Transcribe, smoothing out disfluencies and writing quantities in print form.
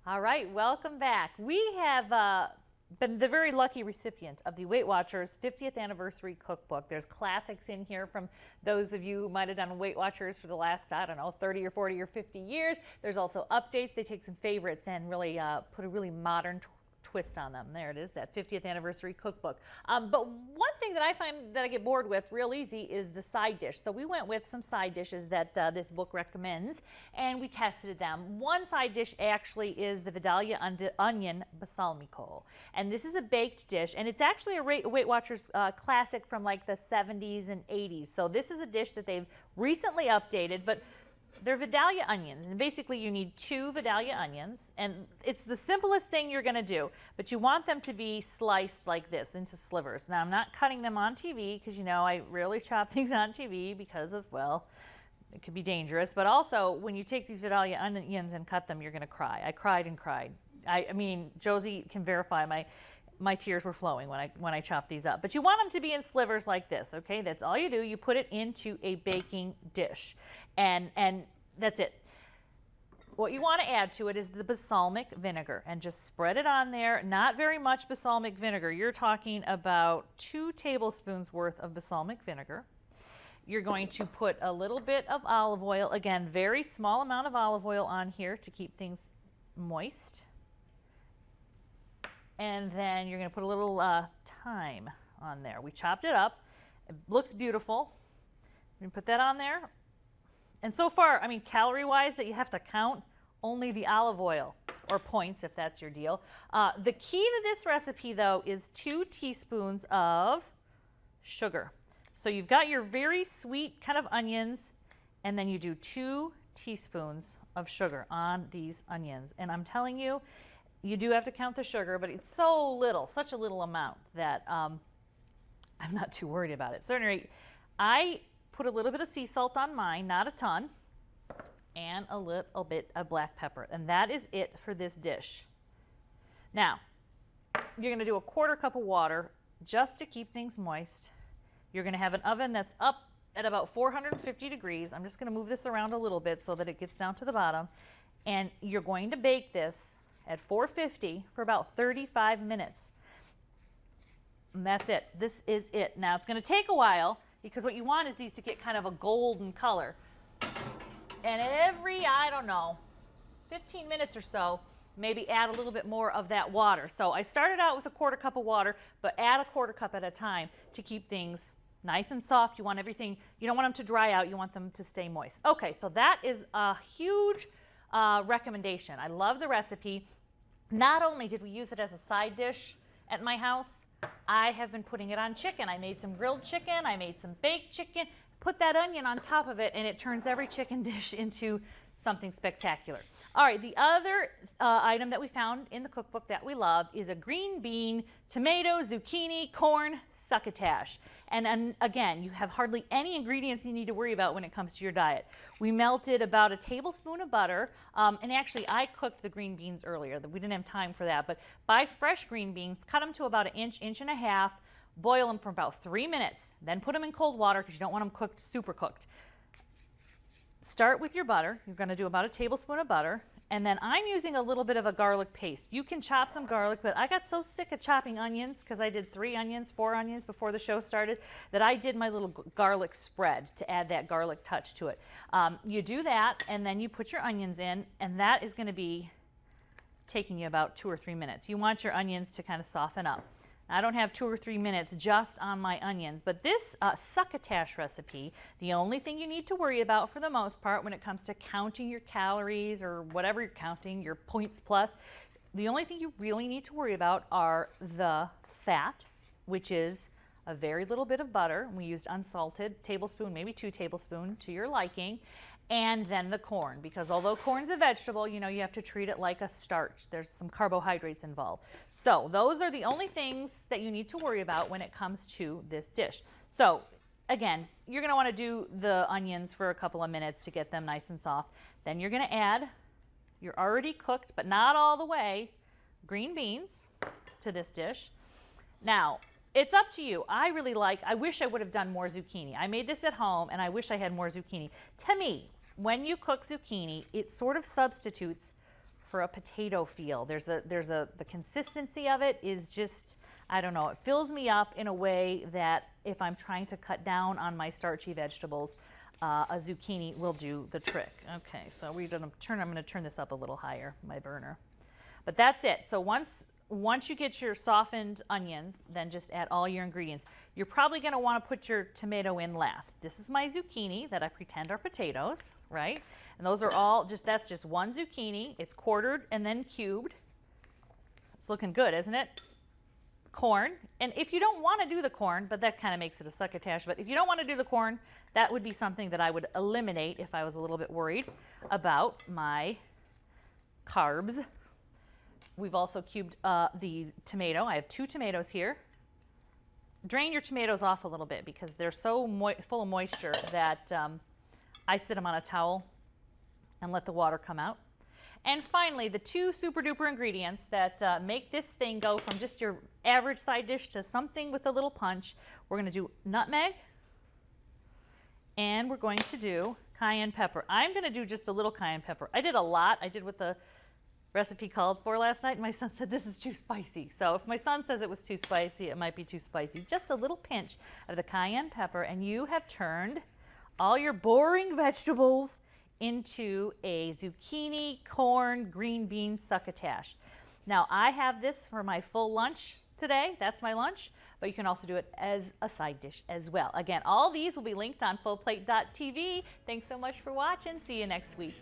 All right, welcome back. We have been the very lucky recipient of the Weight Watchers 50th anniversary cookbook. There's classics in here from those of you who might have done Weight Watchers for the last, I don't know, 30 or 40 or 50 years. There's also updates. They take some favorites and really put a really modern twist on them. There it is, that 50th anniversary cookbook. But one thing that I find that I get bored with real easy is the side dish. So we went with some side dishes that this book recommends, and we tested them. One side dish actually is the Vidalia onion balsamico, and this is a baked dish, and it's actually a Weight Watchers classic from like the 70s and 80s. So this is a dish that they've recently updated, but they're Vidalia onions, and basically you need 2 Vidalia onions, and it's the simplest thing you're going to do, but you want them to be sliced like this into slivers. Now, I'm not cutting them on TV because, you know, I rarely chop things on TV because of, well, it could be dangerous, but also when you take these Vidalia onions and cut them, you're going to cry. I cried and cried. I mean, Josie can verify my tears were flowing when I chopped these up. But you want them to be in slivers like this, okay? That's all you do. You put it into a baking dish, and that's it. What you want to add to it is the balsamic vinegar, and just spread it on there. Not very much balsamic vinegar. You're talking about 2 tablespoons worth of balsamic vinegar. You're going to put a little bit of olive oil. Again, very small amount of olive oil on here to keep things moist. And then you're going to put a little thyme on there. We chopped it up. It looks beautiful. You put that on there. And so far, I mean, calorie-wise, that you have to count only the olive oil, or points if that's your deal. The key to this recipe, though, is 2 teaspoons of sugar. So you've got your very sweet kind of onions, and then you do 2 teaspoons of sugar on these onions. And I'm telling you, you do have to count the sugar, but it's so little, such a little amount that I'm not too worried about it. So at any rate, I put a little bit of sea salt on mine, not a ton, and a little bit of black pepper. And that is it for this dish. Now, you're going to do a 1/4 cup of water just to keep things moist. You're going to have an oven that's up at about 450 degrees. I'm just going to move this around a little bit so that it gets down to the bottom. And you're going to bake this at 450 for about 35 minutes. And that's it. This is it. Now, it's going to take a while because what you want is these to get kind of a golden color. And every, I don't know, 15 minutes or so, maybe add a little bit more of that water. So I started out with a 1/4 cup of water, but add a 1/4 cup at a time to keep things nice and soft. You want everything, you don't want them to dry out, you want them to stay moist. Okay, so that is a huge recommendation. I love the recipe. Not only did we use it as a side dish at my house, I have been putting it on chicken. I made some grilled chicken, I made some baked chicken, put that onion on top of it, and it turns every chicken dish into something spectacular. All right, the other item that we found in the cookbook that we love is a green bean, tomato, zucchini, corn, succotash. And again, you have hardly any ingredients you need to worry about when it comes to your diet. We melted about a tablespoon of butter, and actually I cooked the green beans earlier. We didn't have time for that, but buy fresh green beans, cut them to about 1 inch, 1.5 inches, boil them for about 3 minutes, then put them in cold water because you don't want them cooked, super cooked. Start with your butter. You're going to do about a tablespoon of butter. And then I'm using a little bit of a garlic paste. You can chop some garlic, but I got so sick of chopping onions because I did 3 onions, 4 onions before the show started that I did my little garlic spread to add that garlic touch to it. You do that, and then you put your onions in, and that is going to be taking you about 2 or 3 minutes. You want your onions to kind of soften up. I don't have 2 or 3 minutes just on my onions, but this succotash recipe, the only thing you need to worry about for the most part when it comes to counting your calories or whatever you're counting, your points plus, the only thing you really need to worry about are the fat, which is a very little bit of butter. We used unsalted, tablespoon, maybe 2 tablespoons to your liking, and then the corn, because although corn's a vegetable, you know, you have to treat it like a starch. There's some carbohydrates involved. So those are the only things that you need to worry about when it comes to this dish. So again, you're going to want to do the onions for a couple of minutes to get them nice and soft. Then you're going to add your already cooked, but not all the way, green beans to this dish. Now, it's up to you. I wish I would have done more zucchini. I made this at home and I wish I had more zucchini. To me, when you cook zucchini, it sort of substitutes for a potato feel. The consistency of it is just, I don't know, it fills me up in a way that if I'm trying to cut down on my starchy vegetables, a zucchini will do the trick. Okay, so I'm going to turn this up a little higher, my burner. But that's it. So once you get your softened onions, then just add all your ingredients. You're probably going to want to put your tomato in last. This is my zucchini that I pretend are potatoes, right? And those are all that's just one zucchini. It's quartered and then cubed. It's looking good, isn't it? Corn. And if you don't want to do the corn, but that kind of makes it a succotash, but if you don't want to do the corn, that would be something that I would eliminate if I was a little bit worried about my carbs. We've also cubed the tomato. I have 2 tomatoes here. Drain your tomatoes off a little bit because they're so full of moisture that I sit them on a towel and let the water come out. And finally, the 2 super duper ingredients that make this thing go from just your average side dish to something with a little punch. We're going to do nutmeg and we're going to do cayenne pepper. I'm going to do just a little cayenne pepper. I did a lot. I did what the recipe called for last night, and my son said this is too spicy. So if my son says it was too spicy, it might be too spicy. Just a little pinch of the cayenne pepper, and you have turned all your boring vegetables into a zucchini, corn, green bean succotash. Now I have this for my full lunch today. That's my lunch, but you can also do it as a side dish as well. Again, all these will be linked on fullplate.tv. Thanks so much for watching. See you next week.